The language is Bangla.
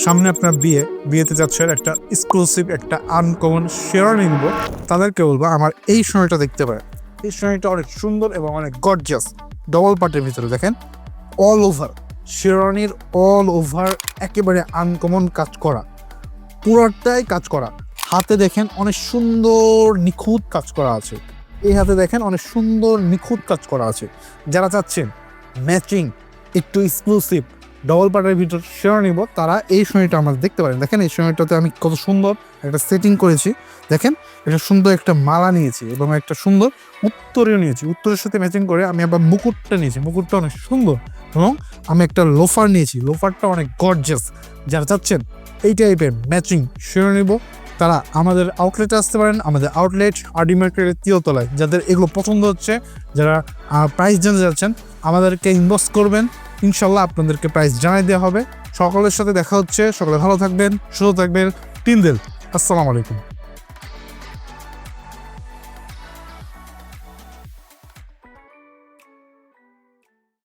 সামনে আপনার বিয়েতে যাচ্ছেন, একটা এক্সক্লুসিভ একটা আনকমন শেরওয়ানি নিব, তাদেরকে বলবো আমার এই শাড়িটা দেখতে পারেন। এই শাড়িটা অনেক সুন্দর এবং অনেক গর্জিয়াস, ডবল পার্টের ভিতরে দেখেন অল ওভার শেরওয়ানির অল ওভার একেবারে আনকমন কাজ করা, পুরোটাই কাজ করা। হাতে দেখেন অনেক সুন্দর নিখুঁত কাজ করা আছে, এই হাতে দেখেন অনেক সুন্দর নিখুঁত কাজ করা আছে। যারা চাচ্ছেন ম্যাচিং একটু এক্সক্লুসিভ ডবল পার্টের ভিতর শেরওয়ানি নিব, তারা এই শাড়িটা আমাদের দেখতে পারেন। দেখেন এই শাড়িটাতে আমি কত সুন্দর একটা সেটিং করেছি, দেখেন এটা সুন্দর একটা মালা নিয়েছি এবং একটা সুন্দর উত্তরীয় নিয়েছি, উত্তরের সাথে ম্যাচিং করে আমি আবার মুকুটটা নিয়েছি, মুকুটটা অনেক সুন্দর, এবং আমি একটা লোফার নিয়েছি, লোফারটা অনেক গর্জিয়াস। যারা চাচ্ছেন এই টাইপের ম্যাচিং শেরওয়ানি নিব, তারা আমাদের আউটলেটে আসতে পারেন। আমাদের আউটলেট আরডি মার্কেটের 3 তলায়। যাদের এগুলো পছন্দ হচ্ছে, যারা প্রাইস জানতে যাচ্ছেন, আমাদেরকে ইনবক্স করবেন, ইনশাল্লাহ আপনাদেরকে প্রাইস জানাই দেওয়া হবে। সকলের সাথে দেখা হচ্ছে, সকলে ভালো থাকবেন, সুস্থ থাকবেন। টিল দেন, আসসালামু আলাইকুম।